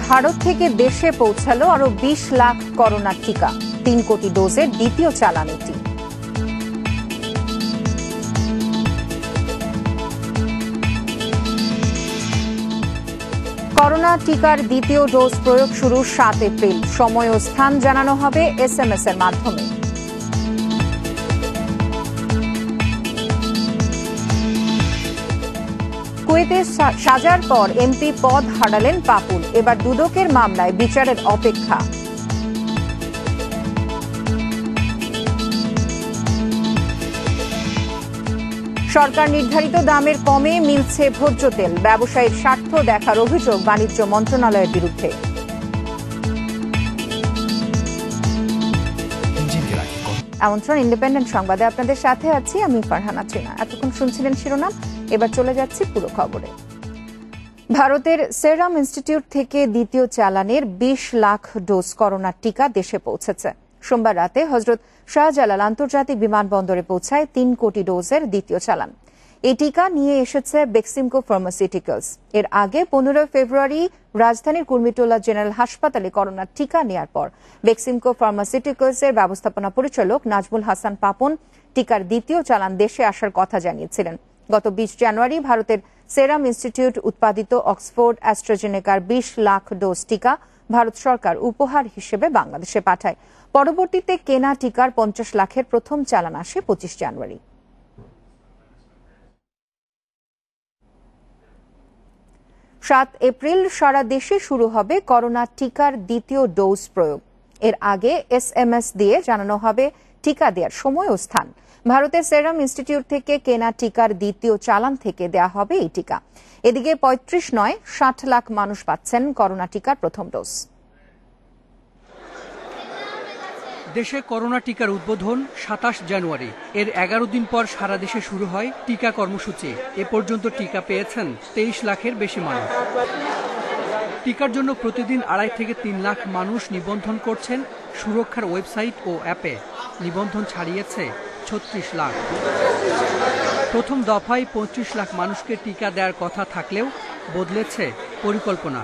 ভারত থেকে দেশে পৌঁছালো আরো ২০ লাখ করোনা টিকা, ৩ কোটি ডোজের দ্বিতীয় চালান এটি। করোনা টিকার দ্বিতীয় ডোজ প্রয়োগ শুরু ৭ এপ্রিল। সময় ও স্থান জানানো হবে SMS এর মাধ্যমে। কুয়েতে সাজার পর এমপি পদ হারালেন পাপুল। এবার দুদকের মামলায় বিচারের অপেক্ষা। সরকার নির্ধারিত দামের কমে মিলছে ভোজ্য তেল। ব্যবসায়ীর স্বার্থ দেখার অভিযোগ বাণিজ্য মন্ত্রণালয়ের বিরুদ্ধে। আমন্ত্রণ ইন্ডিপেন্ডেন্ট সংবাদে আপনাদের সাথে আছি আমি ফারহানা চিনা। এতক্ষণ শুনছিলেন শিরোনাম, এবার চলে যাচ্ছি পুরো খবরে। ভারতের সেরাম ইনস্টিটিউট থেকে দ্বিতীয় চালানের ২০ লাখ ডোজ করোনা টিকা দেশে পৌঁছেছে। সোমবার রাতে হযরত শাহজালাল আন্তর্জাতিক বিমানবন্দরে পৌঁছায় ৩ কোটি ডোজের দ্বিতীয় চালান। এই টিকা নিয়ে এসেছে বেক্সিমকো ফার্মাসিউটিক্যালস। এর আগে ১৫ ফেব্রুয়ারি রাজধানীর কুর্মিটোলা জেনারেল হাসপাতালে করোনার টিকা নেয়ার পর বেক্সিমকো ফার্মাসিউটিক্যালসের ব্যবস্থাপনা পরিচালক নাজমুল হাসান পাপন টিকার দ্বিতীয় চালান দেশে আসার কথা জানিয়েছিলেন। গত ২০ জানুয়ারি ভারতের সেরাম ইনস্টিটিউট উৎপাদিত অক্সফোর্ড অ্যাস্ট্রাজেনেকার ২০ লাখ ডোজ টিকা ভারত সরকার উপহার হিসেবে বাংলাদেশে পাঠায়। পরবর্তীতে কেনা টিকার ৫০ লাখের প্রথম চালান আসে ২৫ জানুয়ারি। ৭ এপ্রিল সারা দেশে শুরু হবে করোনা টিকার দ্বিতীয় ডোজ প্রয়োগ। এর আগে SMS দিয়ে জানানো হবে টিকা দেওয়ার সময় ও স্থান। ভারতের সেরাম ইনস্টিটিউট থেকে কেনা টিকার দ্বিতীয় চালান থেকে দেয়া হবে এই টিকা। এদিকে ৩৫ নয় ৬০ লাখ মানুষ পাচ্ছেন করোনা টিকার প্রথম ডোজ। দেশে করোনা টিকার উদ্বোধন ২৭ জানুয়ারি। এর ১১ দিন পর সারা দেশে শুরু হয় টিকা কর্মসূচি। এ পর্যন্ত টিকা পেয়েছেন ২৩ লাখের বেশি মানুষ। টিকার জন্য প্রতিদিন ২.৫ থেকে ৩ লাখ মানুষ নিবন্ধন করছেন সুরক্ষার ওয়েবসাইট ও অ্যাপে। নিবন্ধন ছাড়িয়েছে ৩৬ লাখ। প্রথম দফায় ২৫ লাখ মানুষকে টিকা দেওয়ার কথা থাকলেও বদলেছে পরিকল্পনা।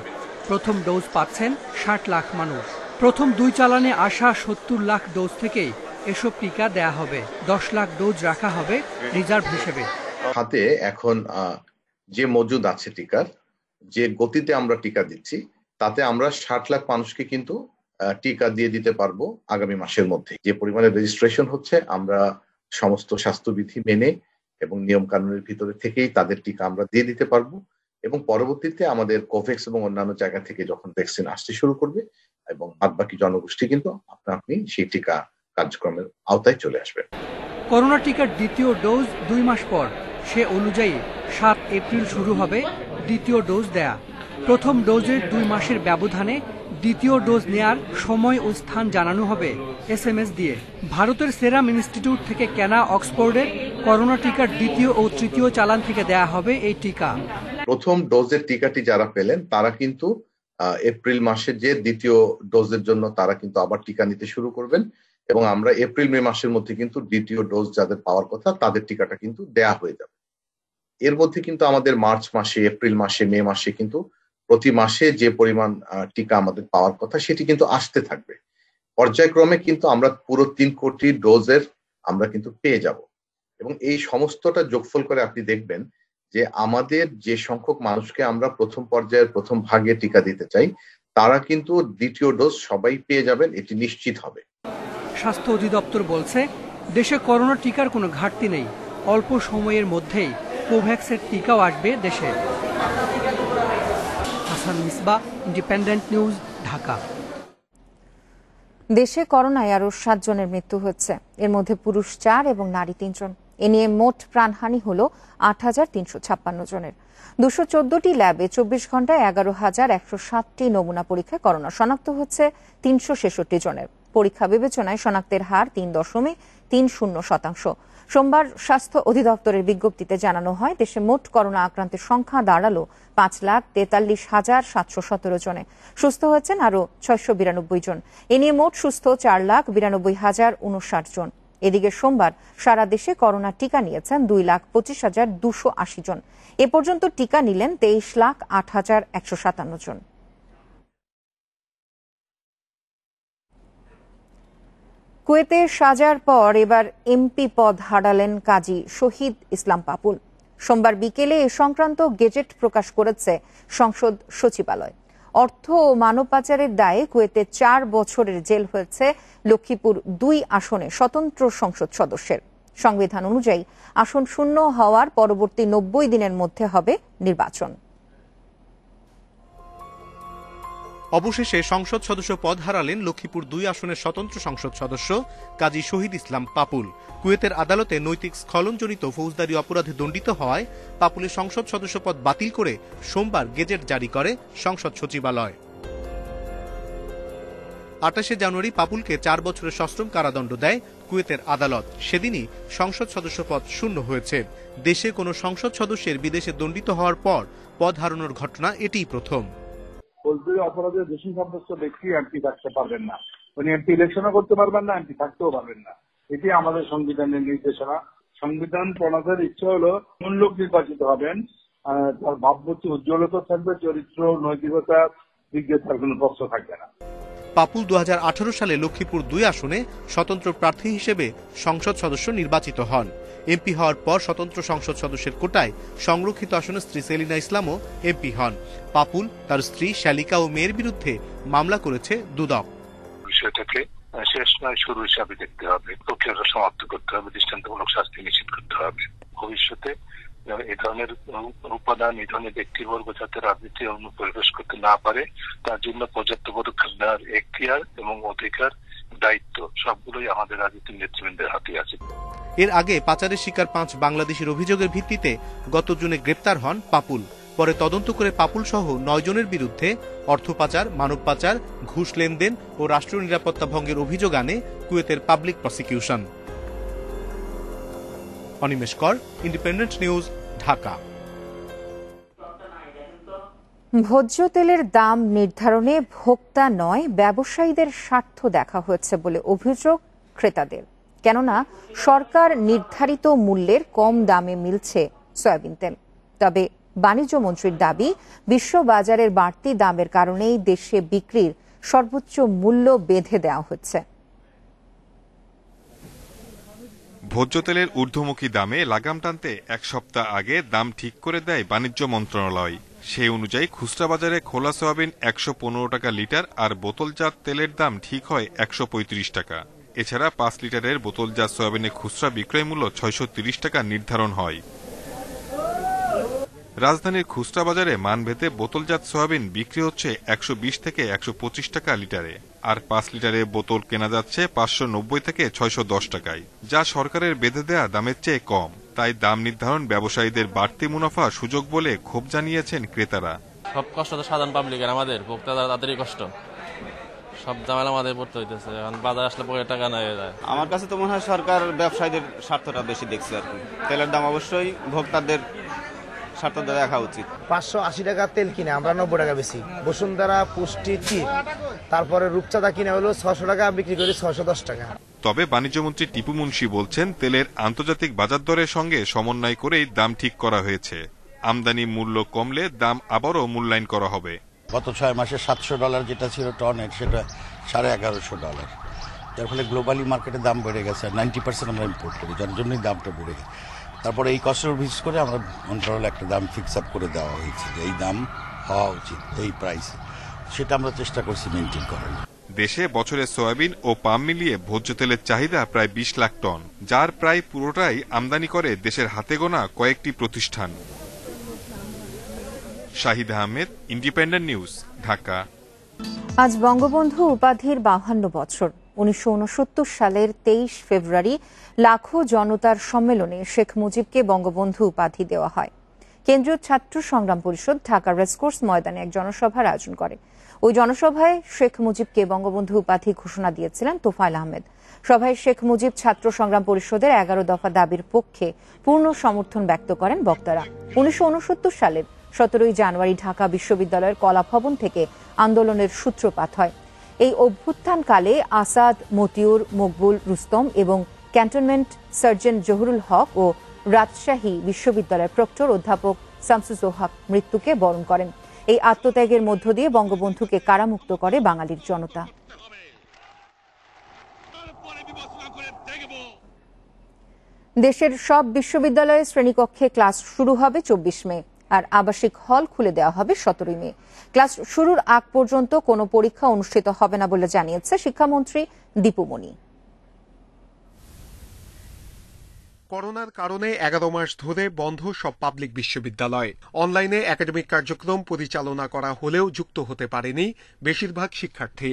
প্রথম ডোজ পাচ্ছেন ৬০ লাখ মানুষ। প্রথম ২ চালানে আসা ৭০ লাখ ডোজ থেকেই এসব টিকা দেয়া হবে। ১০ লাখ ডোজ রাখা হবে রিজার্ভ হিসেবে। হাতে এখন যে মজুদ আছে টিকার, যে গতিতে আমরা টিকা দিচ্ছি, তাতে আমরা ৬০ লাখ মানুষকে কিন্তু টিকা দিয়ে দিতে পারবো আগামী মাসের মধ্যে। যে পরিমাণে রেজিস্ট্রেশন হচ্ছে, আমরা সমস্ত স্বাস্থ্যবিধি মেনে এবং নিয়ম কানুনের ভিতরে থেকেই তাদের টিকা আমরা দিয়ে দিতে পারবো। এবং পরবর্তীতে আমাদের কোভ্যাক্স এবং অন্যান্য জায়গা থেকে যখন ভ্যাকসিন আসতে শুরু করবে এবং বাদবাকি জনগোষ্ঠী কিন্তু আপনি সেই টিকা কার্যক্রমের আওতায় চলে আসবে। করোনা টিকার দ্বিতীয় ডোজ ২ মাস পর, সে অনুযায়ী ৭ এপ্রিল শুরু হবে দ্বিতীয় ডোজ দেয়া। প্রথম ডোজের ২ মাসের ব্যবধানে দ্বিতীয় ডোজ নেয়ার সময় ও স্থান জানানো হবে SMS দিয়ে। ভারতের সেরাম ইনস্টিটিউট থেকে কেনা অক্সফোর্ডের করোনা টিকার দ্বিতীয় ও তৃতীয় চালান থেকে দেয়া হবে এই টিকা। প্রথম ডোজের টিকাটি যারা পেলেন তারা কিন্তু এপ্রিল মাসে যে দ্বিতীয় ডোজের জন্য তারা কিন্তু আবার টিকা নিতে শুরু করবেন এবং আমরা এপ্রিল মে মাসের মধ্যে কিন্তু দ্বিতীয় ডোজ যাদের পাওয়ার কথা তাদের টিকাটা কিন্তু দেয়া হয়ে যাবে। এর মধ্যে কিন্তু আমাদের মার্চ মাসে, এপ্রিল মাসে, মে মাসে কিন্তু প্রতি মাসে যে পরিমাণ টিকা আমাদের পাওয়ার কথা সেটি কিন্তু আসতে থাকবে। পর্যায়ক্রমে কিন্তু আমরা পুরো ৩ কোটি ডোজের আমরা কিন্তু পেয়ে যাব এবং এই সমস্তটা যোগফল করে আপনি দেখবেন যে আমাদের যে সংখ্যক মানুষকে আমরা প্রথম পর্যায়ের প্রথম ভাগে টিকা দিতে চাই তারা কিন্তু দ্বিতীয় ডোজ সবাই পেয়ে যাবেন, এটি নিশ্চিত হবে। স্বাস্থ্য অধিদপ্তর বলছে দেশে করোনা টিকার কোনো ঘাটতি নেই। অল্প সময়ের মধ্যেই কোভ্যাক্সের টিকাও আসবে দেশে। Hasan Misbah, independent news, Dhaka. দেশে করোনায় আরো ৭ জনের মৃত্যু হচ্ছে। এর মধ্যে পুরুষ ৪ এবং নারী ৩ জন। এ নিয়ে মোট প্রাণহানি হল ৮,৩৫৬ জনের। ২১৪টি ল্যাবে ২৪ ঘন্টায় ১১,১৬০টি নমুনা পরীক্ষায় করোনা শনাক্ত হচ্ছে ৩৬৬ জনের। পরীক্ষা বিবেচনায় শনাক্তের হার ৩.৩০%। সোমবার স্বাস্থ্য অধিদপ্তরের বিজ্ঞপ্তিতে জানানো হয় দেশে মোট করোনা আক্রান্তের সংখ্যা দাঁড়ালো ৫,৪৩,৭১৭ জনে। সুস্থ হয়েছেন আরো ৬৯২ জন। এ নিয়ে মোট সুস্থ ৪,৯২,০৫৯ জন। এদিকে সোমবার সারা দেশে করোনা টিকা নিয়েছেন ২,২৫,২৮০ জন। এ পর্যন্ত টিকা নিলেন ২৩,০৮,১৫৭ জন। কুয়েতে সাজার পর এবার এমপি পদ হারালেন কাজী শহীদ ইসলাম পাপুল। সোমবার বিকেলে এ সংক্রান্ত গেজেট প্রকাশ করেছে সংসদ সচিবালয়। অর্থ ও মানব পাচারের দায়ে কুয়েতে 4 বছরের জেল হয়েছে লক্ষ্মীপুর 2 আসনে স্বতন্ত্র সংসদ সদস্যের। সংবিধান অনুযায়ী আসন শূন্য হওয়ার পরবর্তী 90 দিনের মধ্যে হবে নির্বাচন। অবশেষে সংসদ সদস্য পদ হারালেন লক্ষ্মীপুর 2 আসনের স্বতন্ত্র সংসদ সদস্য কাজী শহীদ ইসলাম পাপুল। কুয়েতের আদালতে নৈতিক স্খলনজনিত ফৌজদারি অপরাধে দণ্ডিত হওয়ায় পাপুলের সংসদ সদস্য পদ বাতিল করে সোমবার গেজেট জারি করে সংসদ সচিবালয়। 28 জানুয়ারি পাপুলকে 4 বছরের সশ্রম কারাদণ্ড দেয় কুয়েতের আদালত। সেদিনই সংসদ সদস্য পদ শূন্য হয়েছে। দেশে কোনো সংসদ সদস্যের বিদেশে দণ্ডিত হওয়ার পর পদ হারানোর ঘটনা এটিই প্রথম। ফৌজদারি অপরাধে দোষী সাব্যস্ত ব্যক্তি এমপি থাকতে পারবেন না, উনি এমপি ইলেকশনও করতে পারবেন না, এমপি থাকতেও পারবেন না। এটি আমাদের সংবিধানের নির্দেশনা। সংবিধান প্রণয়নের ইচ্ছা হলো কোন লোক নির্বাচিত হবেন, তার ভাবমূর্তি উজ্জ্বলতা থাকবে, চরিত্র নৈতিকতা বিজ্ঞতার কোনো প্রশ্ন থাকবে না। পাপুল 2018 সালে লক্ষ্মীপুর 2 আসনে স্বতন্ত্র প্রার্থী হিসেবে সংসদ সদস্য নির্বাচিত হন। এমপি হওয়ার পর স্বতন্ত্র সংসদ সদস্যের কোটায় সংরক্ষিত আসনে স্ত্রী সেলিনা ইসলামও এমপি হন। পাপুল তার স্ত্রী শালিকা ও মেয়ের বিরুদ্ধে মামলা করেছে দুদক। বিষয়টাকে শেষ নয় শুরু হিসাবে দেখতে হবে, প্রক্রিয়াটা সমাপ্ত করতে হবে, দৃষ্টান্তমূলক শাস্তি নিশ্চিত করতে হবে। ভবিষ্যতে এই ধরনের উপাদান, এই ধরনের ব্যক্তিবর্গ যাতে রাজনীতি অনুপ্রবেশ করতে না পারে তার জন্য পর্যাপ্ত পদক্ষেপ নেওয়ার এখতিয়ার এবং অধিকার, দায়িত্ব সবগুলোই আমাদের রাজনীতির নেতৃবৃন্দের হাতে আছে। এর আগে পাচারের শিকার 5 বাংলাদেশের অভিযোগের ভিত্তিতে গত জুনে গ্রেপ্তার হন পাপুল। পরে তদন্ত করে পাপুল সহ 9 জনের বিরুদ্ধে অর্থ পাচার, মানব পাচার, ঘুষ লেনদেন ও রাষ্ট্রীয় নিরাপত্তা ভঙ্গের অভিযোগ আনে কুয়েতের পাবলিক প্রসিকিউশন। অনিমেষ কর, ইন্ডিপেন্ডেন্ট নিউজ, ঢাকা। ভোজ্য তেলের দাম নির্ধারণে ভোক্তা নয় ব্যবসায়ীদের স্বার্থ দেখা হয়েছে বলে অভিযোগ ক্রেতাদের। কেননা সরকার নির্ধারিত মূল্যের কম দামে মিলছে সয়াবিন তেল। তবে বাণিজ্য মন্ত্রীর দাবি, বিশ্ব বাজারের বাড়তি দামের কারণেই দেশে বিক্রির সর্বোচ্চ মূল্য বেঁধে দেওয়া হচ্ছে। ভোজ্য তেলের ঊর্ধ্বমুখী দামে লাগাম টানতে 1 সপ্তাহ আগে দাম ঠিক করে দেয় বাণিজ্য মন্ত্রণালয়। সেই অনুযায়ী খুচরা বাজারে খোলা সয়াবিন 115 টাকা লিটার আর বোতলজাত তেলের দাম ঠিক হয় 135 টাকা। এছাড়া 5 লিটারের বোতলজাত সয়াবিনের খুচরা বিক্রয় মূল্য 630 টাকা নির্ধারণ হয়। রাজধানীর খুচরা বাজারে মানভেদে বোতলজাত সয়াবিন বিক্রি হচ্ছে 120 থেকে 125 টাকা লিটারে, আর 5 লিটারের বোতল কেনা যাচ্ছে 590 থেকে 610 টাকায়, যা সরকারের বেঁধে দেয়া দামের চেয়ে কম। তাই দাম নির্ধারণ ব্যবসায়ীদের বাড়তি মুনাফা সুযোগ বলে ক্ষোভ জানিয়েছেন ক্রেতারা। সব কষ্ট তো সাধারণ পাবলিকের, আমাদের ভোক্তারা তাদেরই কষ্ট, সব ঝামেলা আমাদের পড়তে হইতেছে। এখন বাজার আসলে পরে টাকা নেই যায়। আমার কাছে তো মনে হয় সরকার ব্যবসায়ীদের স্বার্থটা বেশি দেখছে আর কি। তেলের দাম অবশ্যই ভোক্তাদের স্বার্থটা দেখা উচিত। 580 টাকা তেল কিনে আমরা 90 টাকা বেশি। বসুন্ধরা, পুষ্টি, চিপ, তারপরে রূপচাঁদা কিনে হলো 600 টাকা, বিক্রি করি 610 টাকা। তবে বাণিজ্যমন্ত্রী টিপু মুন্সি বলছেন, তেলের আন্তর্জাতিক বাজার দরের সঙ্গে সমন্বয় করেই দাম ঠিক করা হয়েছে। আমদানি মূল্য কমলে দাম আবারও মূল্যায়ন করা হবে। গত 6 মাসে $700 যেটা ছিল টনের, সেটা $1150। যার ফলে গ্লোবালি মার্কেটে দাম বেড়ে গেছে। 90% আমরা ইম্পোর্ট করি, যার জন্যই দামটা বেড়ে গেছে। তারপরে এই কষ্টের ভিত্তি করে আমরা মন্ত্রণালয়ে একটা দাম ফিক্স আপ করে দেওয়া হয়েছে যে এই দাম হওয়া উচিত, এই প্রাইসে। সেটা আমরা চেষ্টা করছি মেনটেন করার। দেশে বছরে সয়াবিন ও পাম মিলিয়ে ভোজ্য তেলের চাহিদা প্রায় 20 লাখ টন, যার প্রায় পুরোটাই আমদানি করে দেশের হাতে গোনা কয়েকটি প্রতিষ্ঠান। Shahid Ahmed, independent news, Dhaka. আজ বঙ্গবন্ধু উপাধির 52 বছর। 1969 সালের 23 ফেব্রুয়ারি লাখো জনতার সম্মেলনে শেখ মুজিবকে বঙ্গবন্ধু উপাধি দেওয়া হয়। কেন্দ্রীয় ছাত্র সংগ্রাম পরিষদ ঢাকা রেসকোর্স ময়দানে এক জনসভার আয়োজন করে। ওই জনসভায় শেখ মুজিবকে বঙ্গবন্ধু উপাধি ঘোষণা দিয়েছিলেন তোফায়েল আহমেদ। সভায় শেখ মুজিব ছাত্র সংগ্রাম পরিষদের 11 দফা দাবির পক্ষে পূর্ণ সমর্থন ব্যক্ত করেন বক্তারা। 1969 সালের 17 জানুয়ারি ঢাকা বিশ্ববিদ্যালয়ের কলা ভবন থেকে আন্দোলনের সূত্রপাত হয়। এই অভ্যুত্থানকালে আসাদ, মতিউর, মকবুল, রুস্তম এবং ক্যান্টনমেন্ট সার্জন জহুরুল হক ও রাজশাহী বিশ্ববিদ্যালয়ের প্রক্টর অধ্যাপক শামসুজ্জোহা মৃত্যুকে বরণ করেন। এই আত্মত্যাগের মধ্য দিয়ে বঙ্গবন্ধুকে কারামুক্ত করে বাঙালির জনতা। দেশের সব বিশ্ববিদ্যালয়ে শ্রেণীকক্ষে ক্লাস শুরু হবে 24 মে, আর আবাসিক হল খুলে দেওয়া হবে 17 মে। ক্লাস শুরুর আগ পর্যন্ত কোনো পরীক্ষা অনুষ্ঠিত হবে না বলে জানিয়েছে শিক্ষামন্ত্রী দীপু মনি। করোনার কারণে 11 মাস ধরে বন্ধ সব পাবলিক বিশ্ববিদ্যালয়। অনলাইনে একাডেমিক কার্যক্রম পরিচালনা করা হলেও যুক্ত হতে পারেনি বেশিরভাগ শিক্ষার্থী।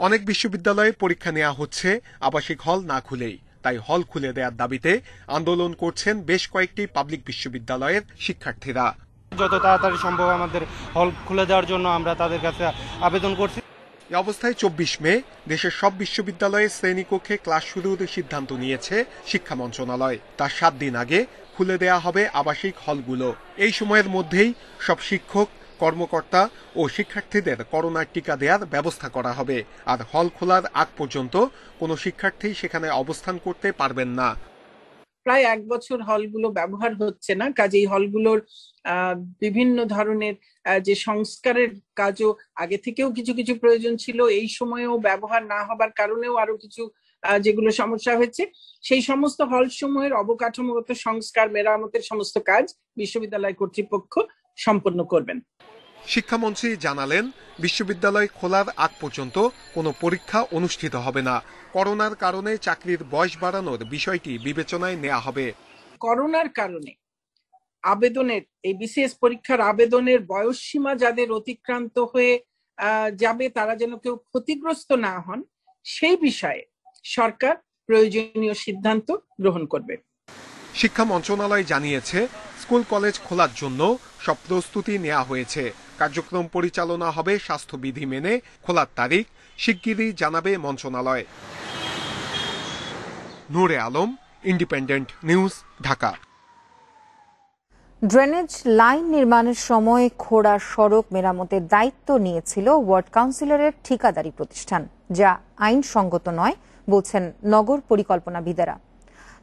অনেক বিশ্ববিদ্যালয়ে পরীক্ষা নেওয়া হচ্ছে আবাসিক হল না খুলেই। তাই হল খুলে দেওয়ার দাবিতে আন্দোলন করছেন বেশ কয়েকটি পাবলিক বিশ্ববিদ্যালয়ের শিক্ষার্থীরা। যত তাড়াতাড়ি সম্ভব আমাদের হল খুলে দেওয়ার জন্য আমরা তাদের কাছে আবেদন করছি। এই অবস্থায় 24 মে দেশের সব বিশ্ববিদ্যালয়ে শ্রেণীকক্ষে ক্লাস শুরুর সিদ্ধান্ত নিয়েছে শিক্ষা মন্ত্রণালয়। তার 7 দিন আগে খুলে দেওয়া হবে আবাসিক হলগুলো। এই সময়ের মধ্যেই সব শিক্ষক, কর্মকর্তা ও শিক্ষার্থীদের করোনার টিকা দেওয়ার ব্যবস্থা করা হবে। আর হল খোলার আগ পর্যন্ত কোনো শিক্ষার্থী সেখানে অবস্থান করতে পারবেন না। প্রায় 1 বছর হলগুলো ব্যবহার হচ্ছে না, কাজেই হলগুলোর বিভিন্ন ধরনের যে সংস্কারের কাজও আগে থেকেও কিছু কিছু প্রয়োজন ছিল, এই সময়েও ব্যবহার না হবার কারণেও আরো কিছু যেগুলো সমস্যা হয়েছে, সেই সমস্ত হল সমূহের অবকাঠামোগত সংস্কার, মেরামতের সমস্ত কাজ বিশ্ববিদ্যালয় কর্তৃপক্ষ সম্পন্ন করবেন। শিক্ষামন্ত্রী জানালেন, বিশ্ববিদ্যালয় খোলার আগ পর্যন্ত কোনো পরীক্ষা অনুষ্ঠিত হবে না। করোনার কারণে চাকরির বয়স বাড়ানোর বিষয়টি বিবেচনায় নেওয়া হবে। করোনার কারণে আবেদনের, এই বিসিএস পরীক্ষার আবেদনের বয়স সীমা যাদের অতিক্রান্ত হয়ে যাবে, তারা যেন কেউ ক্ষতিগ্রস্ত না হন, সেই বিষয়ে সরকার প্রয়োজনীয় সিদ্ধান্ত গ্রহণ করবে। শিক্ষা মন্ত্রণালয় জানিয়েছে, স্কুল কলেজ খোলার জন্য সব প্রস্তুতি নেওয়া হয়েছে। কার্যক্রম পরিচালনা হবে স্বাস্থ্যবিধি মেনে। খোলার তারিখ শিগগিরই জানাবে মন্ত্রণালয়। Nure Alam, independent news, Dhaka. Drainage line নির্মাণের সময় খোঁড়া সড়ক মেরামতের দায়িত্ব নিয়েছিল ওয়ার্ড কাউন্সিলরের ঠিকাদারি প্রতিষ্ঠান, যা আইনসঙ্গত নয় বলছেন নগর পরিকল্পনাবিদেরা।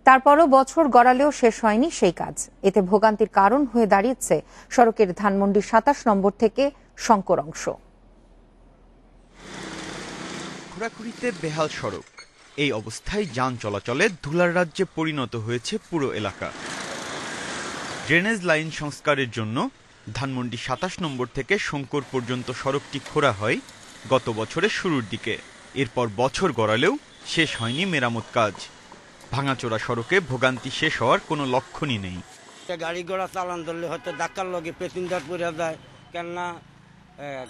তারপরও বছর গড়ালেও শেষ হয়নি সেই কাজ। এতে ভোগান্তির কারণ হয়ে দাঁড়িয়েছে সড়কের ধানমন্ডি 27 নম্বর থেকে শঙ্কর অংশ। খোঁড়াখুড়িতে বেহাল সড়ক, এই অবস্থায় যান চলাচলে ধুলার রাজ্যে পরিণত হয়েছে পুরো এলাকা। ড্রেনেজ লাইন সংস্কারের জন্য ধানমন্ডি 27 নম্বর থেকে শঙ্কর পর্যন্ত সড়কটি খোঁড়া হয় গত বছরের শুরুর দিকে। এরপর বছর গড়ালেও শেষ হয়নি মেরামত কাজ। ভাঙাচোরা সড়কে ভোগান্তি শেষ হওয়ার কোনো লক্ষণই নেই। গাড়ি ঘোড়া চালান ধরলে হয়তো ধাক্কার লগে পেসেঞ্জার পড়ে যায়, কেননা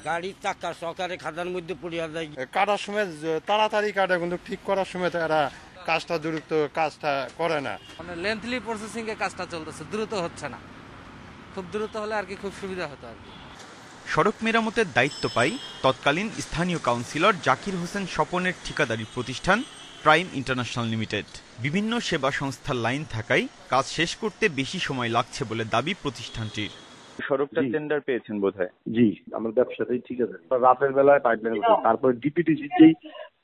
গাড়ির চাকা সরকারি খাদার মধ্যে পড়িয়া যায়। কাটার সময় তাড়াতাড়ি কাটে, কিন্তু ঠিক করার সময় তারা কাজটা দ্রুত কাজটা করে না। মানে লেন্থলি প্রসেসিং এ কাজটা চলতেছে, দ্রুত হচ্ছে না। খুব দ্রুত হলে আর কি খুব সুবিধা হতো আর কি। সড়ক মেরামতের দায়িত্ব পাই তৎকালীন স্থানীয় কাউন্সিলর জাকির হোসেন স্বপনের ঠিকাদারি প্রতিষ্ঠান প্রাইম ইন্টারন্যাশনাল লিমিটেড। বিভিন্ন সেবা সংস্থার লাইন থাকায় কাজ শেষ করতে বেশি সময় লাগছে বলে দাবি প্রতিষ্ঠানটির। সড়কটা টেন্ডার পেয়েছেন বোধহয়? জি, আমার ব্যবসাতেই ঠিক আছে। রাতের বেলায় পাইপলাইন, তারপরে ডিপিটিসির যেই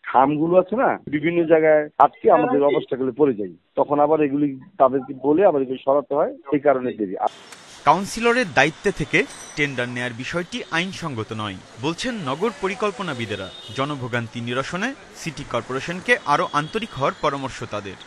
খামগুলো আছে না, বিভিন্ন জায়গায় আটকে আমাদের অবস্থাগুলো পড়ে যায়, তখন আবার এগুলি তাদেরকে বলে আবার এগুলি সরাতে হয়, এই কারণে দেরি। কাউন্সিলরের দায়িত্বে থেকে টেন্ডার নেয়ার বিষয়টি আইনসঙ্গত নয় বলছেন নগর পরিকল্পনাবিদেরা। জনভোগান্তি নিরসনে সিটি কর্পোরেশনকে আরো আন্তরিক হওয়ার পরামর্শ তাদের।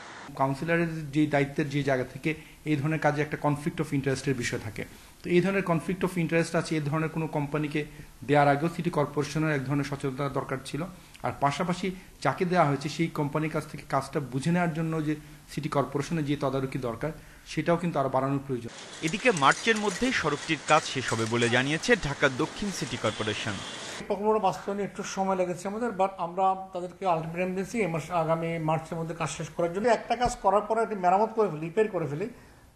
কাউন্সিলরের যে দায়িত্বের যে জায়গা থেকে এই ধরনের কাজে একটা কনফ্লিক্ট অফ ইন্টারেস্টের বিষয় থাকে, তো এই ধরনের কনফ্লিক্ট অফ ইন্টারেস্ট আছে, এই ধরনের কোনো কোম্পানিকে দেওয়ার আগেও সিটি কর্পোরেশনের এক ধরনের সচেতনতা দরকার ছিল। আর পাশাপাশি যাকে দেওয়া হয়েছে সেই কোম্পানির কাছ থেকে কাজটা বুঝে নেওয়ার জন্য যে সিটি কর্পোরেশনের যে তদারকি দরকার, সেটাও কিন্তু আরো বাড়ানোর প্রয়োজন। এদিকে মার্চের মধ্যেই সড়কটির কাজ শেষ হবে বলে জানিয়েছে ঢাকা দক্ষিণ সিটি কর্পোরেশন। প্রকল্প বাস্তবায়নে একটু সময় লেগেছে আমাদের, বাট আমরা তাদেরকে আলটিমেটাম দিয়েছি আগামী মার্চের মধ্যে কাজ শেষ করার জন্য। একটা কাজ করার পরে একটি মেরামত করে ফেলি, রিপেয়ার করে ফেলি,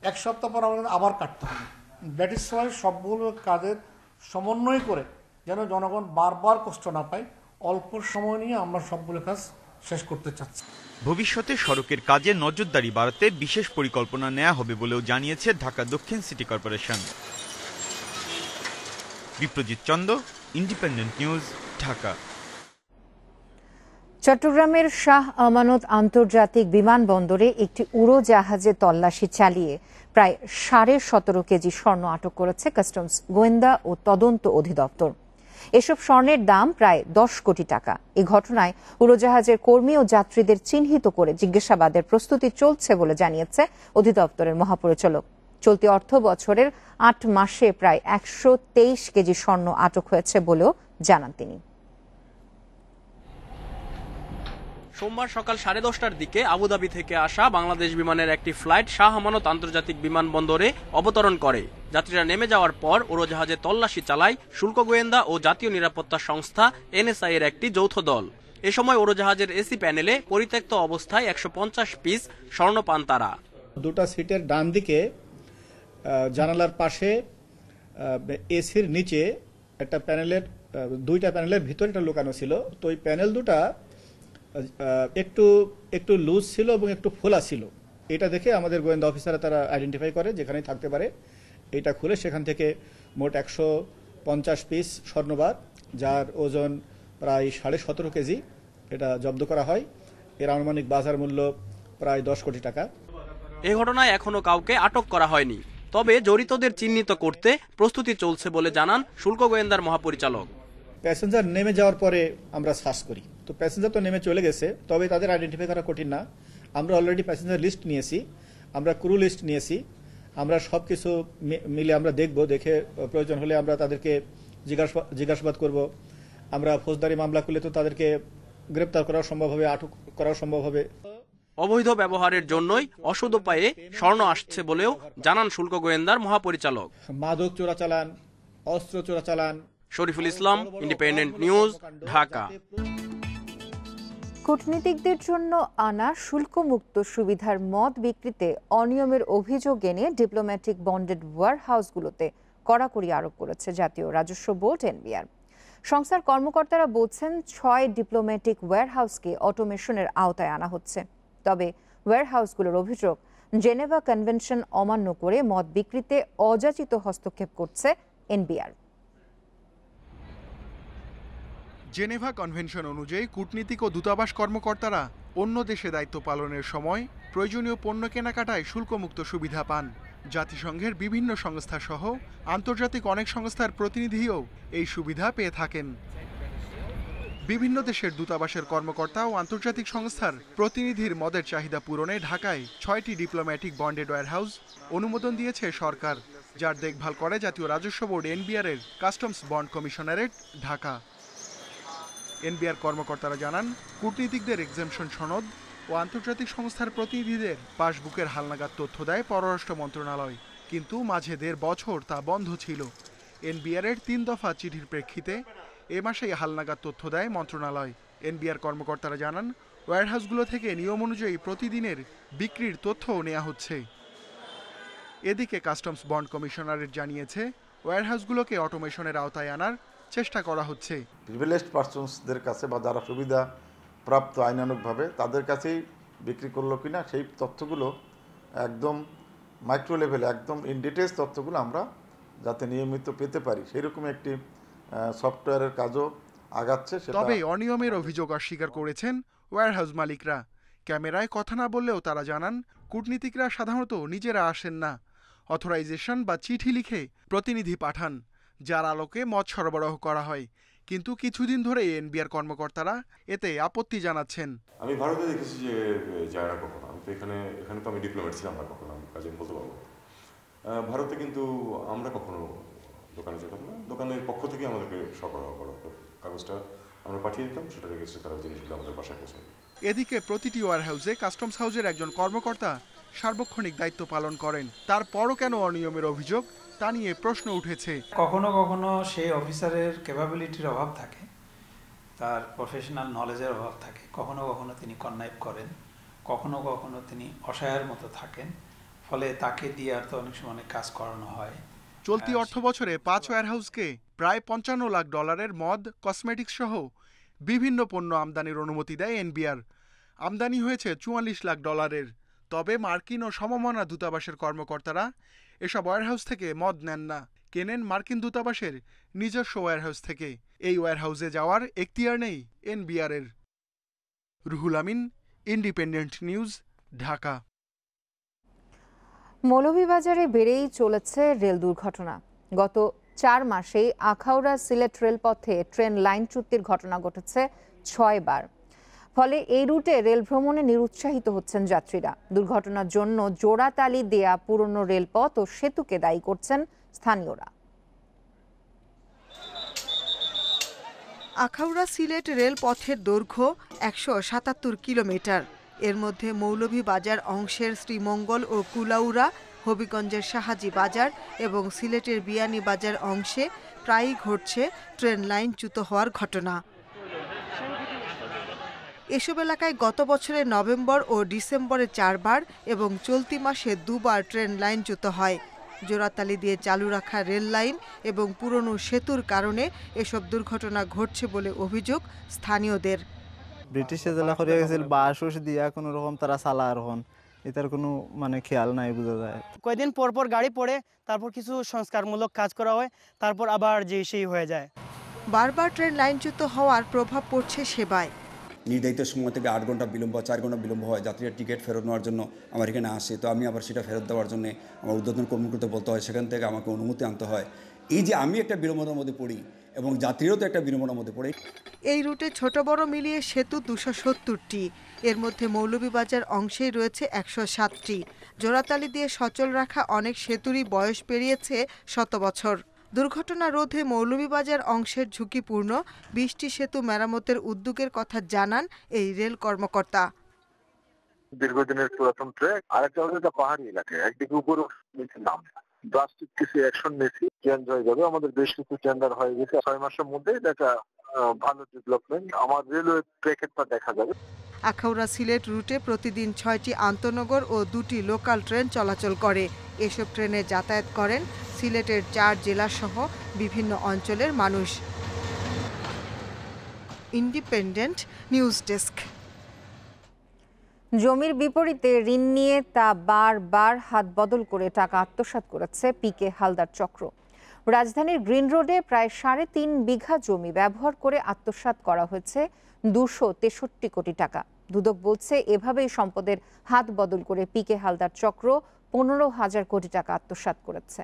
1 সপ্তাহ পর আমাদের আবার কাটতে হবে। দ্যাট ইজ ওয়াই সবগুলো কাজের সমন্বয় করে যেন জনগণ বারবার কষ্ট না পায়, অল্প সময় নিয়ে আমরা সবগুলো কাজ শেষ করতে চাচ্ছি। ভবিষ্যতে সড়কের কাজে নজরদারি বাড়াতে বিশেষ পরিকল্পনা নেওয়া হবে বলেও জানিয়েছে ঢাকা দক্ষিণ city corporation. Biprajit Chanda, independent news, Dhaka. চট্টগ্রামের শাহ আমানত আন্তর্জাতিক বিমানবন্দরে একটি উড়োজাহাজে তল্লাশি চালিয়ে প্রায় 17.5 কেজি স্বর্ণ আটক করেছে কাস্টমস গোয়েন্দা ও তদন্ত অধিদপ্তর। এসব স্বর্ণের দাম প্রায় 10 কোটি টাকা। এই ঘটনায় উড়োজাহাজের কর্মী ও যাত্রীদের চিহ্নিত করে জিজ্ঞাসাবাদের প্রস্তুতি চলছে বলে জানিয়েছে অধিদপ্তরের মহাপরিচালক। চলতি অর্থ বছরের 8 মাসে প্রায় 123 কেজি স্বর্ণ আটক হয়েছে বলেও জানান তিনি। সোমবার সকাল 10:30টার দিকে আবুধাবি থেকে আসা বাংলাদেশ বিমানের একটি ফ্লাইট শাহ আমানত আন্তর্জাতিক বিমানবন্দরে অবতরণ করে। যাত্রীরা নেমে যাওয়ার পর উড়োজাহাজে তল্লাশি চালায় শুল্ক গোয়েন্দা ও জাতীয় নিরাপত্তা সংস্থা NSI এর একটি যৌথ দল। এ সময় উড়োজাহাজের এসি প্যানেলে পরিত্যক্ত অবস্থায় 150 পিস স্বর্ণ পান তারা। দুটা সিটের ডান দিকে জানালার পাশে এসির নিচে একটা প্যানেলের দুইটা প্যানেলের ভিতরে এটা লুকানো ছিল। তো ওই প্যানেল দুটা একটু লুজ ছিল এবং একটু ফোলা ছিল। এটা দেখে আমাদের গোয়েন্দা অফিসাররা তারা আইডেন্টিফাই করে যেখানেই থাকতে পারে। এটা খুলে সেখান থেকে মোট 150 পিস স্বর্ণবার, যার ওজন প্রায় 17.5 কেজি, এটা জব্দ করা হয়। এর আনুমানিক বাজার মূল্য প্রায় 10 কোটি টাকা। এই ঘটনায় এখনো কাউকে আটক করা হয়নি, তবে জড়িতদের চিহ্নিত করতে প্রস্তুতি চলছে বলে জানান শুল্ক গোয়েন্দার মহাপরিচালক। প্যাসেঞ্জার নেমে যাওয়ার পরে আমরা সার্চ করি, তো প্যাসেঞ্জার তো নেমে চলে গেছে, তবে তাদের আইডেন্টিফাই করা কঠিন না। আমরা অলরেডি প্যাসেঞ্জার লিস্ট নিয়েছি, আমরা ক্রু লিস্ট নিয়েছি, আমরা সব কিছু মিলে আমরা দেখব, দেখে প্রয়োজন হলে আমরা তাদেরকে জিজ্ঞাসাবাদ করব। আমরা ফৌজদারি মামলা করলে তো তাদেরকে গ্রেপ্তার করা সম্ভব হবে, আটক করা সম্ভব হবে। অবৈধ ব্যবহারের জন্যই অসৎ উপায়ে স্বর্ণ আসছে বলেও জানান শুল্ক গোয়েন্দার মহাপরিচালক। মাদক চোরাচালান, অস্ত্র চোরাচালান। Shariful Islam, independent news, Dhaka. কূটনীতিকদের জন্য আনা শুল্কমুক্ত সুবিধার মদ বিক্রিতে অনিয়মের অভিযোগ এনে ডিপ্লোম্যাটিক বন্ডেড ওয়্যারহাউসগুলোতে কড়াকড়ি আরোপ করেছে জাতীয় রাজস্ব বোর্ড NBR। সংস্থার কর্মকর্তারা বলছেন 6 ডিপ্লোম্যাটিক ওয়্যারহাউসকে অটোমেশনের আওতায় আনা হচ্ছে। তবে ওয়্যারহাউসগুলোর অভিযোগ, জেনেভা কনভেনশন অমান্য করে মদ বিক্রিতে অযাচিত হস্তক্ষেপ করছে NBR। জেনেভা কনভেনশন অনুযায়ী কূটনীতিক ও দূতাবাস কর্মকর্তারা অন্য দেশে দায়িত্ব পালনের সময় প্রয়োজনীয় পণ্য কেনাকাটায় শুল্কমুক্ত সুবিধা পান। জাতিসংঘের বিভিন্ন সংস্থা সহ আন্তর্জাতিক অনেক সংস্থার প্রতিনিধিও এই সুবিধা পেয়ে থাকেন। বিভিন্ন দেশের দূতাবাসের কর্মকর্তা ও আন্তর্জাতিক সংস্থার প্রতিনিধির মদের চাহিদা পূরণে ঢাকায় 6টি ডিপ্লোম্যাটিক বন্ডেড ওয়্যারহাউস অনুমোদন দিয়েছে সরকার, যার দেখভাল করে জাতীয় রাজস্ব বোর্ড NBR এর customs bond commissionerate, Dhaka. NBR কর্মকর্তারা জানান, কূটনীতিকদের এক্সেমশন সনদ ও আন্তর্জাতিক সংস্থার প্রতিনিধিদের পাসবুকের হালনাগাদ তথ্য দেয় পররাষ্ট্র মন্ত্রণালয়, কিন্তু মাঝে 1.5 বছর তা বন্ধ ছিল। NBR এর 3 দফা চিঠির প্রেক্ষিতে এ মাসেই হালনাগাদ তথ্য দেয় মন্ত্রণালয়। NBR কর্মকর্তারা জানান, ওয়্যারহাউসগুলো থেকে নিয়ম অনুযায়ী প্রতিদিনের বিক্রির তথ্যও নেওয়া হচ্ছে। এদিকে কাস্টমস বন্ড কমিশনারেট জানিয়েছে, ওয়্যারহাউসগুলোকে অটোমেশনের আওতায় আনার চেষ্টা করা হচ্ছে। প্রিভিলেজড পারসনসদের কাছে বা যারা সুবিধা প্রাপ্ত আইনানুগভাবে তাদের কাছেই বিক্রি করলো কিনা সেই তথ্যগুলো একদম মাইক্রো লেভেলে, একদম ইন ডিটেলস তথ্যগুলো আমরা যাতে নিয়মিত পেতে পারি সেরকম একটি সফটওয়্যারের কাজও আগাচ্ছে। তবে অনিয়মের অভিযোগ অস্বীকার করেছেন ওয়্যারহাউস মালিকরা। ক্যামেরায় কথা না বললেও তারা জানান, কূটনীতিকরা সাধারণত নিজেরা আসেন না, অথরাইজেশন বা চিঠি লিখে প্রতিনিধি পাঠান, যার আলোকে মদ সরবরাহ করা হয়। কিন্তু কিছুদিন ধরে NBR কর্মকর্তারা এতে আপত্তি জানাচ্ছেন। আমি ভারতে দেখেছি যে যায় না কখনো, আমি তো এখানে তো আমি ডিপ্লোম্যাট ছিলাম না কখনো, আমি কাজে বলতে পারবো। ভারতে কিন্তু আমরা কখনো দোকানে যেতাম না, দোকানের পক্ষ থেকে আমাদেরকে সরবরাহ করা হতো, কাগজটা আমরা পাঠিয়ে দিতাম, সেটা রেজিস্টার করা জিনিসগুলো আমাদের বাসায় পৌঁছে। এদিকে প্রতিটি ওয়্যারহাউসে কাস্টমস হাউসের একজন কর্মকর্তা সার্বক্ষণিক দায়িত্ব পালন করেন। তারপরও কেন অনিয়মের অভিযোগ তা নিয়ে প্রশ্ন উঠেছে। কখনো কখনো সেই অফিসারের ক্যাপাবিলিটির অভাব থাকে, তার প্রফেশনাল নলেজের অভাব থাকে, কখনো কখনো তিনি কন্নাইভ করেন, কখনো কখনো তিনি অসহায়ের মতো থাকেন, ফলে তাকে দিয়ে আর তো অনেক সময় অনেক কাজ করানো হয়। চলতি অর্থ বছরে 5 ওয়্যারহাউসকে প্রায় $55 লাখ মদ, কসমেটিক্স সহ বিভিন্ন পণ্য আমদানির অনুমতি দেয় NBR। আমদানি হয়েছে $44 লাখ। তবে মার্কিন ও সমমনা দূতাবাসের কর্মকর্তারা এসব ওয়্যারহাউস থেকে মদ নেন না, কেনেন মার্কিন দূতাবাসের নিজস্ব ওয়্যারহাউস থেকে। এই ওয়্যারহাউসে যাওয়ার এখতিয়ার নেই NBR এর। Ruhul Amin, independent news, Dhaka. মৌলভীবাজারে বেড়েই চলেছে রেল দুর্ঘটনা। গত 4 মাসেই আখাউড়া সিলেট রেলপথে ট্রেন লাইনচ্যুতির ঘটনা ঘটেছে 6 বার। ফলে এই রুটে রেল ভ্রমণে নিরুৎসাহিত হচ্ছেন যাত্রীরা। দুর্ঘটনার জন্য জোড়াতালি দেয়া পুরনো রেলপথ ও সেতুকে দায়ী করছেন স্থানীয়রা। আখাউড়া সিলেট রেলপথের দৈর্ঘ্য 177 কিলোমিটার। এর মধ্যে মৌলভীবাজার অংশের শ্রীমঙ্গল ও কুলাউড়া, হবিগঞ্জের শাহাজি বাজার এবং সিলেটের বিয়ানীবাজার অংশে প্রায়ই ঘটছে ট্রেন লাইনচ্যুত হওয়ার ঘটনা। এসব এলাকায় গত বছরের নভেম্বর ও ডিসেম্বরে 4 বার এবং চলতি মাসে 2 বার ট্রেন লাইনচ্যুত হয়। জোড়াতালি দিয়ে চালু রাখা রেল লাইন এবং পুরনো সেতুর কারণে এসব দুর্ঘটনা ঘটছে বলে অভিযোগ স্থানীয়দের। ব্রিটিশ জেলা করে গেছিল বাস দিয়া কোনো রকম তারা চালা এখন এটার কোনো খেয়াল নাই, বোঝা যায়। কয়েকদিন পর পর গাড়ি পড়ে, তারপর কিছু সংস্কারমূলক কাজ করা হয়, তারপর আবার যে সেই হয়ে যায়। বারবার ট্রেন লাইনচ্যুত হওয়ার প্রভাব পড়ছে সেবায়। নির্ধারিত সময় থেকে 8 ঘন্টা বিলম্ব, 4 ঘন্টা বিলম্ব হয়। যাত্রীরা টিকিট ফেরত নেওয়ার জন্য আমার এখানে আসে, তো আমি আবার সেটা ফেরত দেওয়ার জন্য আমার ঊর্ধ্বতন কর্মকর্তা বলতে হয়, সেখান থেকে আমাকে অনুমতি আনতে হয়। এই যে আমি একটা বিড়ম্বনার মধ্যে পড়ি এবং যাত্রীরাও তো একটা বিড়ম্বনার মধ্যে পড়ে। এই রুটে ছোট বড় মিলিয়ে সেতু 270টি, এর মধ্যে মৌলভীবাজার অংশেই রয়েছে 107টি। জোড়াতালি দিয়ে সচল রাখা অনেক সেতুরই বয়স পেরিয়েছে 100 বছর। দুর্ঘটনা রোধে মৌলভীবাজার অংশের ঝুঁকিপূর্ণ 20টি সেতু মেরামতের উদ্যোগের কথা জানান এই রেল কর্মকর্তা। দীর্ঘদিনের পুরাতন ট্র্যাক, আরেকটা হলো এটা পাহাড়ি এলাকায়, একদিকে উপরে নাম ড্রাস্টিক কিছু অ্যাকশন নিয়েছি, চেঞ্জ হয়ে যাবে। আমাদের বেশ কিছু টেন্ডার হয়ে গেছে, 6 মাসের মধ্যে এটা ভালো ডেভেলপমেন্ট আমার রেলওয়ে ট্র্যাকেরটা দেখা যাবে। আখাউড়া সিলেট রুটে প্রতিদিন 6টি আন্তনগর ও 2টি লোকাল ট্রেন চলাচল করে। এসব ট্রেনে যাতায়াত করেন সিলেটের 4 জেলা সহ বিভিন্ন অঞ্চলের মানুষ। Independent news desk. জমির বিপরীতে ঋণ নিয়ে তা বারবার হাত বদল করে টাকা আত্মসাৎ করেছে পিকে হালদার চক্র। রাজধানীর গ্রিন রোডে প্রায় 3.5 বিঘা জমি ব্যবহার করে আত্মসাৎ করা হয়েছে 263 কোটি টাকা। দুদক বলছে এভাবেই সম্পদের হাত বদল করে পিকে হালদার চক্র 15,000 কোটি টাকা আত্মসাৎ করেছে।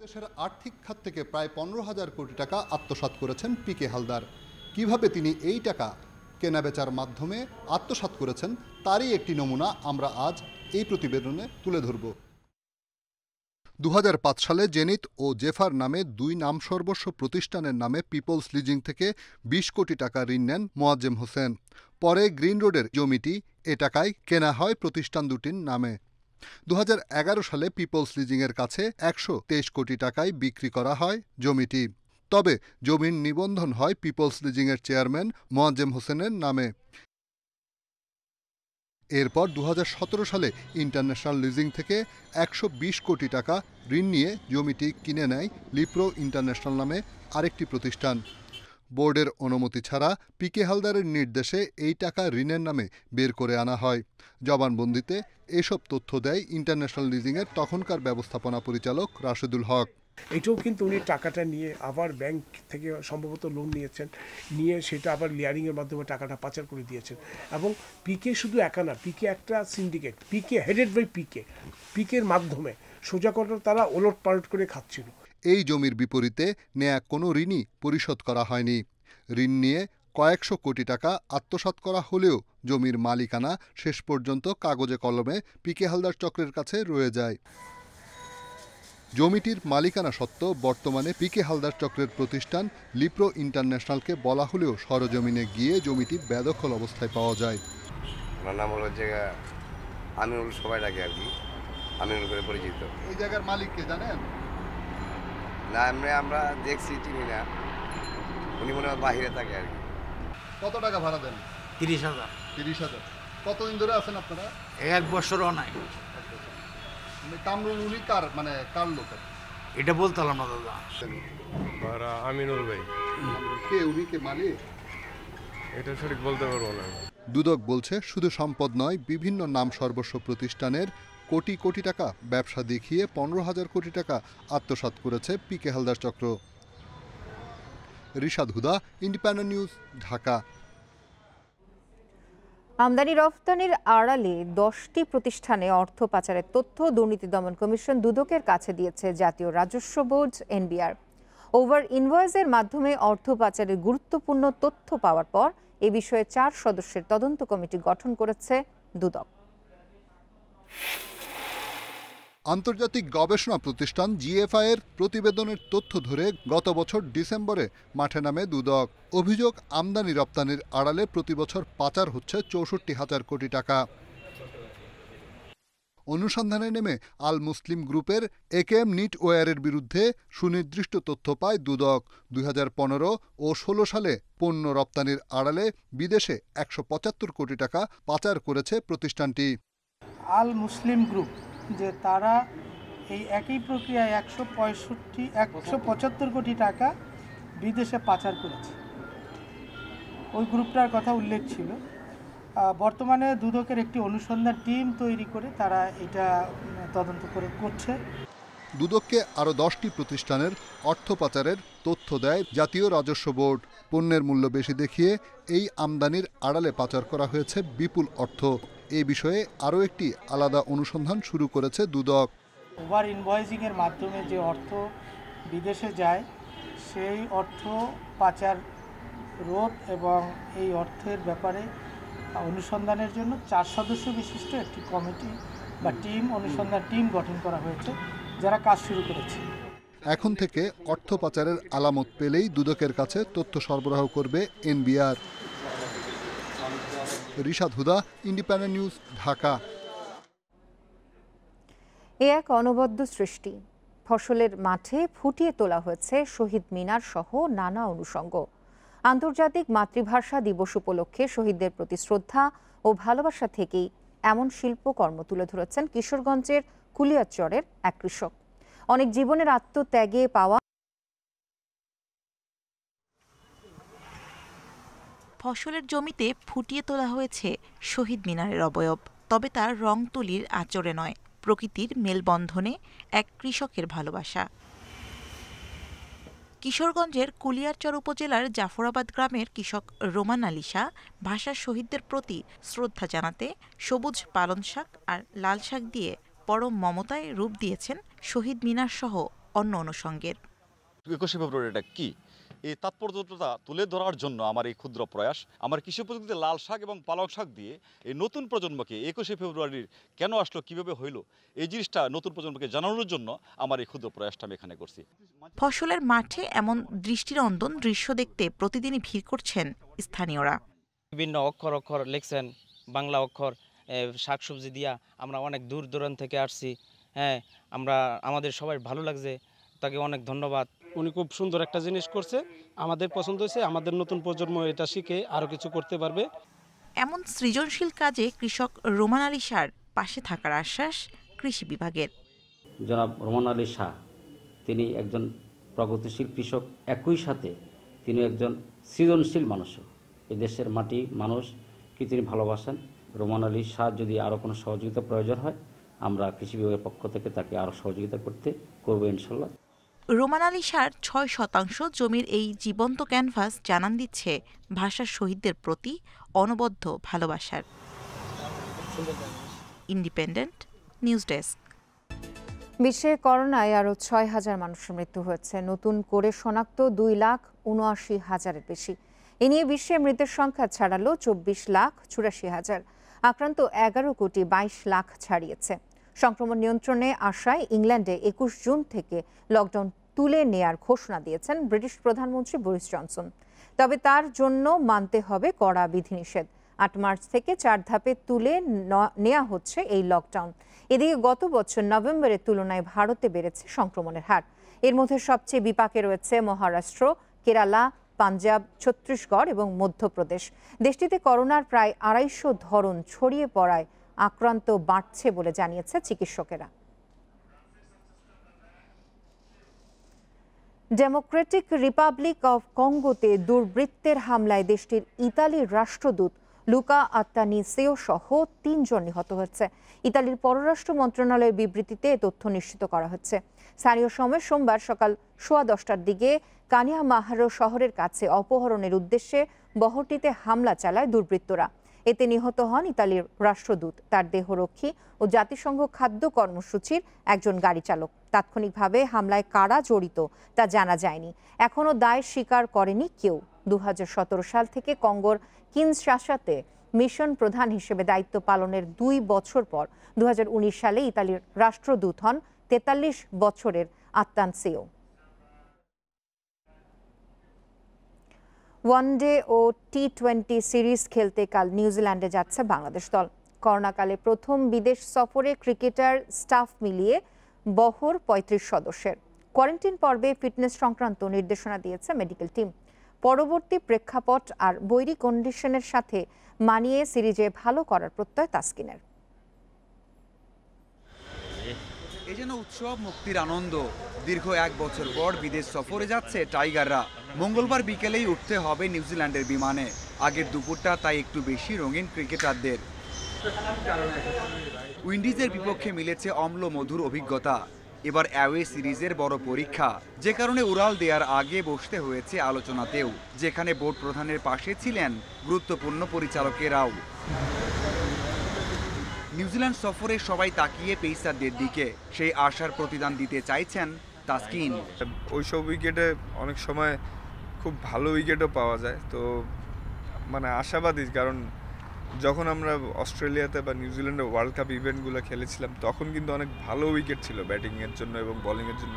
দেশের আর্থিক খাত থেকে প্রায় 15,000 কোটি টাকা আত্মসাৎ করেছেন পিকে হালদার। কিভাবে তিনি এই টাকা কেনাবেচার মাধ্যমে আত্মসাৎ করেছেন তারই একটি নমুনা আমরা আজ এই প্রতিবেদনে তুলে ধরব। 2005 সালে জেনিত ও জেফার নামে 2 নামসর্বস্ব প্রতিষ্ঠানের নামে পিপলস লিজিং থেকে 20 কোটি টাকা ঋণ নেন মোয়াজ্জেম হোসেন। পরে গ্রিন রোডের জমিটি এ টাকায় কেনা হয় প্রতিষ্ঠান দুটির নামে। 2011 সালে পিপলস লিজিংয়ের কাছে 123 কোটি টাকায় বিক্রি করা হয় জমিটি। তবে জমির নিবন্ধন হয় পিপলস লিজিংয়ের চেয়ারম্যান মোয়াজ্জেম হোসেনের নামে। এরপর 2017 সালে ইন্টারন্যাশনাল লিজিং থেকে 120 কোটি টাকা ঋণ নিয়ে জমিটি কিনে নেয় লিপ্রো ইন্টারন্যাশনাল নামে আরেকটি প্রতিষ্ঠান। বোর্ডের অনুমতি ছাড়া পিকে হালদারের নির্দেশে এই টাকা ঋণের নামে বের করে আনা হয়। জবানবন্দিতে এসব তথ্য দেয় ইন্টারন্যাশনাল লিজিংয়ের তখনকার ব্যবস্থাপনা পরিচালক রাশেদুল হক। এটাও কিন্তু উনি টাকাটা নিয়ে আবার ব্যাংক থেকে সম্ভবত লোন নিয়েছেন, নিয়ে সেটা আবার লিয়ারিংয়ের মাধ্যমে টাকাটা পাচার করে দিয়েছেন। এবং পিকে শুধু একা না, পিকে একটা সিন্ডিকেট, পিকে হেডেড বাই পিকের মাধ্যমে সোজা কথা তারা ওলট পালট করে খাচ্ছিল। এই জমির বিপরীতে নেয়া কোনো ঋণই পরিশোধ করা হয়নি। ঋণ নিয়ে কয়েকশো কোটি টাকা আত্মসাৎ করা হলেও জমির মালিকানা শেষ পর্যন্ত কাগজে কলমে পিকে হালদার চক্রের কাছে রয়ে যায়। জমিটির মালিকানা সত্ত্বেও বর্তমানে পিকে হালদার চক্রের প্রতিষ্ঠান লিপ্রো ইন্টারন্যাশনালকে বলা হলেও সরজমিনে গিয়ে জমিটি বেদখল অবস্থায় পাওয়া যায়। আমার নাম হলো জায়গা আমিনুল, সবাই লাগে আর কি, আমিনুল করে পরিচিত। এই জায়গার মালিককে জানেন? না, আমরা দেখছি, চিনি না, উনি মনে হয় বাহিরে থাকে আর কি। কত টাকা ভাড়া দেন? 30,000। 30,000। কতদিন ধরে আছেন আপনারা? 1 বছরও নাই। কামরুল উনি কার কার লোক? এটা বলতাম না দাদা। ভাড়া আমিনুল ভাই। কে উনি, কে মালিক? এটা সঠিক বলতে পারবো না। দুদক বলছে শুধু সম্পদ নয়, বিভিন্ন নাম সর্বস্ব প্রতিষ্ঠানের কোটি কোটি টাকা ব্যবসা দেখিয়ে 15,000 কোটি টাকা আত্মসাৎ করেছে পিকে হালদার চক্র। রিশাদ হুদা, ইন্ডিপেন্ডেন্ট নিউজ, ঢাকা। আমদানি রফতানির আড়ালে 10টি প্রতিষ্ঠানে অর্থ পাচারের তথ্য দুর্নীতি দমন কমিশন দুদকের কাছে দিয়েছে জাতীয় রাজস্ব বোর্ড এনবিআর। ওভার ইনভয়েসের মাধ্যমে অর্থ পাচারের গুরুত্বপূর্ণ তথ্য পাওয়ার পর এ বিষয়ে 4 সদস্যের তদন্ত কমিটি গঠন করেছে দুদক। আন্তর্জাতিক গবেষণা প্রতিষ্ঠান জিএফআই এর প্রতিবেদনের তথ্য ধরে গত বছর ডিসেম্বরে মাঠে নামে দুদক। অভিযোগ, আমদানি রপ্তানির আড়ালে প্রতিবছর পাচার হচ্ছে 64,000 কোটি টাকা। অনুসন্ধানে নেমে আল মুসলিম গ্রুপের একেএম নিটওয়্যারের বিরুদ্ধে সুনির্দিষ্ট তথ্য পায় দুদক। 2015 ও 16 সালে পণ্য রপ্তানির আড়ালে বিদেশে 175 কোটি টাকা পাচার করেছে প্রতিষ্ঠানটি। আল মুসলিম গ্রুপ যে তারা এই একই প্রক্রিয়ায় 175 কোটি টাকা বিদেশে পাচার করেছে, ওই গ্রুপটার কথা উল্লেখ ছিল। বর্তমানে দুদকের একটি অনুসন্ধান টিম তৈরি করে তারা এটা তদন্ত করছে। দুদককে আরও 10টি প্রতিষ্ঠানের অর্থ পাচারের তথ্য দেয় জাতীয় রাজস্ব বোর্ড। পণ্যের মূল্য বেশি দেখিয়ে এই আমদানির আড়ালে পাচার করা হয়েছে বিপুল অর্থ। এই বিষয়ে আরও একটি আলাদা অনুসন্ধান শুরু করেছে দুদক। ওভার ইনভয়েসিংয়ের মাধ্যমে যে অর্থ বিদেশে যায় সেই অর্থ পাচার রোধ এবং এই অর্থের ব্যাপারে অনুসন্ধানের জন্য 4 সদস্য বিশিষ্ট একটি কমিটি বা টিম, অনুসন্ধান টিম গঠন করা হয়েছে, যারা কাজ শুরু করেছে। এখন থেকে অর্থ পাচারের আলামত পেলেই দুদকের কাছে তথ্য সরবরাহ করবে এনবিআর। রিশাদ হুদা, ইন্ডিপেন্ডেন্ট নিউজ, ঢাকা। এ এক অনবদ্য সৃষ্টি। ফসলের মাঠে ফুটিয়ে তোলা হয়েছে শহীদ মিনার সহ নানা অনুষঙ্গ। আন্তর্জাতিক মাতৃভাষা দিবস উপলক্ষে শহীদদের প্রতি শ্রদ্ধা ও ভালোবাসা থেকেই এমন শিল্পকর্ম তুলে ধরেছেন কিশোরগঞ্জের কুলিয়ারচরের এক কৃষক। অনেক জীবনের আত্মত্যাগে পাওয়া ফসলের জমিতে ফুটিয়ে তোলা হয়েছে শহীদ মিনারের অবয়ব, তবে তার রং তুলির আঁচড়ে নয়, প্রকৃতির মেলবন্ধনে এক কৃষকের ভালোবাসা। কিশোরগঞ্জের কুলিয়ারচর উপজেলার জাফরাবাদ গ্রামের কৃষক রোমান আলী শাহ ভাষার শহীদদের প্রতি শ্রদ্ধা জানাতে সবুজ পালন শাক আর লাল শাক দিয়ে পরম মমতায় রূপ দিয়েছেন শহীদ মিনার সহ অন্য অনুষঙ্গের। 21শে ফেব্রুয়ারি এটা কি, এই তাৎপর্যতা তুলে ধরার জন্য আমার এই ক্ষুদ্র প্রয়াস। আমার কৃষি প্রযুক্তিতে লাল শাক এবং পালং শাক দিয়ে এই নতুন প্রজন্মকে 21শে ফেব্রুয়ারির কেন আসলো, কিভাবে হইল, এই জিনিসটা নতুন প্রজন্মকে জানানোর জন্য আমার এই ক্ষুদ্র প্রয়াসটা আমি এখানে করছি। ফসলের মাঠে এমন দৃষ্টিনন্দন দৃশ্য দেখতে প্রতিদিনই ভিড় করছেন স্থানীয়রা। বিভিন্ন অক্ষর লিখছেন, বাংলা অক্ষর, শাকসবজি দিয়া আমরা অনেক দূর দূরান্ত থেকে আসছি। হ্যাঁ, আমাদের সবাই ভালো লাগছে, তাকে অনেক ধন্যবাদ। উনি খুব সুন্দর একটা জিনিস করছে, আমাদের পছন্দ হয়েছে। আমাদের নতুন প্রজন্ম এটা শিখে আরও কিছু করতে পারবে। এমন সৃজনশীল কাজে কৃষক রোমান আলী শাহর পাশে থাকার আশ্বাস কৃষি বিভাগের। জনাব রোমান আলী শাহ তিনি একজন প্রগতিশীল কৃষক, একই সাথে তিনি একজন সৃজনশীল মানুষও। এই দেশের মাটি মানুষকে তিনি ভালোবাসেন। রোমান আলী শাহ যদি আরও কোনো সহযোগিতা প্রয়োজন হয়, আমরা কৃষি বিভাগের পক্ষ থেকে তাকে আরও সহযোগিতা করবো ইনশাল্লাহ। রোমান আলী শাহর 6% জমির এই জীবন্ত ক্যানভাস জানান দিচ্ছে ভাষার শহীদদের প্রতি অনবদ্য ভালোবাসার। Independent news desk. বিশ্বে করোনায় আরও 6,000 মানুষের মৃত্যু হয়েছে। নতুন করে শনাক্ত 2,79,000-এর বেশি। এ নিয়ে বিশ্বে মৃতের সংখ্যা ছাড়ালো 24,84,000। আক্রান্ত 11,22,00,000 ছাড়িয়েছে। সংক্রমণ নিয়ন্ত্রণে আসায় ইংল্যান্ডে 21 জুন থেকে লকডাউন তুলে নেয়ার ঘোষণা দিয়েছেন ব্রিটিশ প্রধানমন্ত্রী বরিস জনসন। তবে তার জন্য মানতে হবে কড়া বিধিনিষেধ। 8 মার্চ থেকে 4 ধাপে তুলে নেওয়া হচ্ছে এই লকডাউন। এদিকে গত বছর নভেম্বরের তুলনায় ভারতে বেড়েছে সংক্রমণের হার। এর মধ্যে সবচেয়ে বিপাকে রয়েছে মহারাষ্ট্র, কেরালা, পাঞ্জাব, ছত্তিশগড় এবং মধ্যপ্রদেশ। দেশটিতে করোনার প্রায় 250 ধরন ছড়িয়ে পড়ায় আক্রান্ত বাড়ছে বলে জানিয়েছে চিকিৎসকেরা। ডেমোক্রেটিক রিপাবলিক অব কঙ্গোতে দুর্বৃত্তের হামলায় দেশটির ইতালির রাষ্ট্রদূত লুকা আত্তানিসিও সহ 3 জন নিহত হয়েছে। ইতালির পররাষ্ট্র মন্ত্রণালয়ের বিবৃতিতে এ তথ্য নিশ্চিত করা হচ্ছে। স্থানীয় সময় সোমবার সকাল 10:15টার দিকে কানিয়ামাহারো শহরের কাছে অপহরণের উদ্দেশ্যে বহরটিতে হামলা চালায় দুর্বৃত্তরা। এতে নিহত হন ইতালির রাষ্ট্রদূত, তার দেহরক্ষী ও জাতিসংঘ খাদ্য কর্মসূচির একজন গাড়ি চালক। তাৎক্ষণিকভাবে হামলায় কারা জড়িত তা জানা যায়নি। এখনও দায় স্বীকার করেনি কেউ। 2017 সাল থেকে কঙ্গোর কিনশাসাতে মিশন প্রধান হিসেবে দায়িত্ব পালনের 2 বছর পর 2019 সালে ইতালির রাষ্ট্রদূত হন 43 বছরের আত্তানসিও। ওয়ানডে ও টি-20 সিরিজ খেলতে কাল নিউজিল্যান্ডে যাচ্ছে বাংলাদেশ দল। করোনাকালে প্রথম বিদেশ সফরে ক্রিকেটার স্টাফ মিলিয়ে বহর 35 সদস্যের। কোয়ারেন্টাইন পর্বে ফিটনেস সংক্রান্ত নির্দেশনা দিয়েছে মেডিকেল টিম। পরবর্তী প্রেক্ষাপট আর বৈরী কন্ডিশনের সাথে মানিয়ে সিরিজে ভালো করার প্রত্যয় তাসকিনের। এ যেন উৎসব, মুক্তির আনন্দ। দীর্ঘ 1 বছর পর বিদেশ সফরে যাচ্ছে টাইগাররা। মঙ্গলবার বিকেলেই উঠতে হবে নিউজিল্যান্ডের বিমানে। আগের দুপুরটা তাই একটু বেশি রঙিন ক্রিকেটারদের। উইন্ডিজের বিপক্ষে মিলেছে অম্ল মধুর অভিজ্ঞতা। এবার অ্যাওয়ে সিরিজের বড় পরীক্ষা, যে কারণে উড়াল দেওয়ার আগে বসতে হয়েছে আলোচনাতেও, যেখানে বোর্ড প্রধানের পাশে ছিলেন গুরুত্বপূর্ণ পরিচালকেরাও। নিউজিল্যান্ড সফরে সবাই তাকিয়ে পেসারদের দিকে, সেই আশার প্রতিদান দিতে চাইছেন তাসকিন। ওইসব উইকেটে অনেক সময় খুব ভালো উইকেটও পাওয়া যায়, তো মানে আশাবাদী, কারণ যখন আমরা অস্ট্রেলিয়াতে বা নিউজিল্যান্ডে ওয়ার্ল্ড কাপ ইভেন্টগুলো খেলেছিলাম তখন কিন্তু অনেক ভালো উইকেট ছিল ব্যাটিংয়ের জন্য এবং বোলিংয়ের জন্য।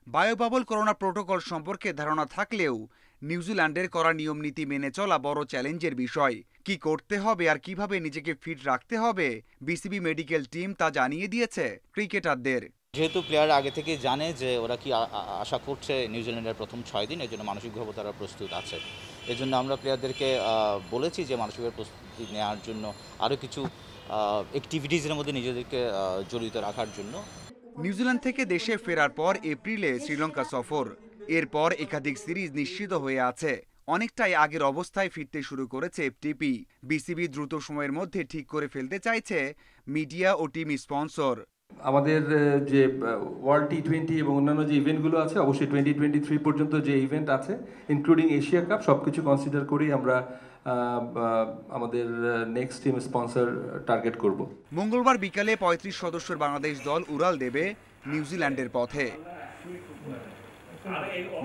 বায়োবাবল করোনা প্রোটোকল সম্পর্কে ধারণা থাকলেও নিউজিল্যান্ডের করা নিয়ম নীতি মেনে চলা বড় চ্যালেঞ্জের বিষয়। কি করতে হবে আর কিভাবে নিজেকে ফিট রাখতে হবে, বিসিবি মেডিকেল টিম তা জানিয়ে দিয়েছে ক্রিকেটারদের। যেহেতু প্লেয়ার আগে থেকে জানে যে ওরা কি আশা করছে নিউজিল্যান্ডের প্রথম 6 দিন, এর জন্য মানসিকভাবে তারা প্রস্তুত আছে। এজন্য আমরা প্লেয়ারদেরকে বলেছি যে মানসিক প্রস্তুতি নেওয়ার জন্য আরও কিছু অ্যাক্টিভিটিজের মধ্যে নিজেদেরকে জড়িত রাখার জন্য। নিউজিল্যান্ড থেকে দেশে ফেরার পর এপ্রিলে শ্রীলঙ্কা সফর, এরপর একাধিক সিরিজ নিশ্চিত হয়ে আছে। অনেকটাই আগের অবস্থায় ফিরতে শুরু করেছে এফটিপি। বিসিবি দ্রুত সময়ের মধ্যে ঠিক করে ফেলতে চাইছে মিডিয়া ও টিম স্পন্সর। আমাদের যে ওয়ার্ল্ড টি-20 এবং অন্যান্য যে ইভেন্টগুলো আছে, অবশ্যই 2023 পর্যন্ত যে ইভেন্ট আছে ইনক্লুডিং এশিয়া কাপ, সবকিছু কনসিডার করেই আমরা আমাদের নেক্সট টিম স্পন্সর টার্গেট করব। মঙ্গলবার বিকালে 35 সদস্যের বাংলাদেশ দল উড়াল দেবে নিউজিল্যান্ডের পথে।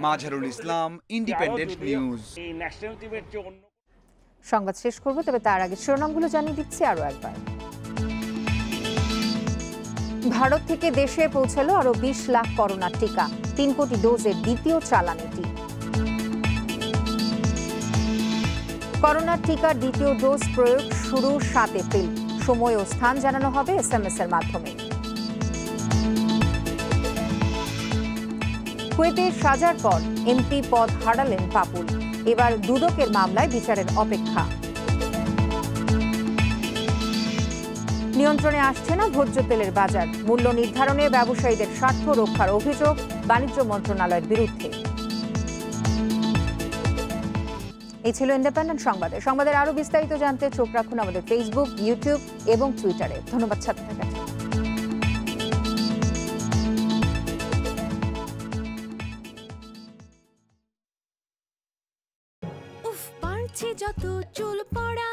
Mazharul Islam, independent news. সংবাদ শেষ করব, তবে তার আগে শিরোনামগুলো জানিয়ে দিচ্ছি আরো একবার। ভারত থেকে দেশে পৌঁছালো আরো 20 লাখ করোনার টিকা, 3 কোটি ডোজের দ্বিতীয় চালানিটি। করোনার টিকার দ্বিতীয় ডোজ প্রয়োগ শুরু 7 এপ্রিল। সময় ও স্থান জানানো হবে SMS এর মাধ্যমে। কুয়েতে সাজার পর এমপি পদ হারালেন পাপুল। এবার দুদকের মামলায় বিচারের অপেক্ষা। নিয়ন্ত্রণে আসছে না ভোজ্য তেলের বাজার, মূল্য নির্ধারণে ব্যবসায়ীদের স্বার্থ রক্ষার অভিযোগ বাণিজ্য মন্ত্রণালয়ের বিরুদ্ধে। এই ছিল ইন্ডিপেন্ডেন্ট সংবাদে। সংবাদের আরো বিস্তারিত জানতে চোখ রাখুন আমাদের ফেসবুক, ইউটিউব এবং টুইটারে। ধন্যবাদ সাথে থাকার জন্য। যত চুল পড়া,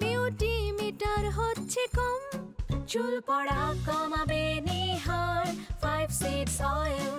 বিউটি মিটার হচ্ছে কম। চুল পড়া কমাবে নিহার 5 seeds oil।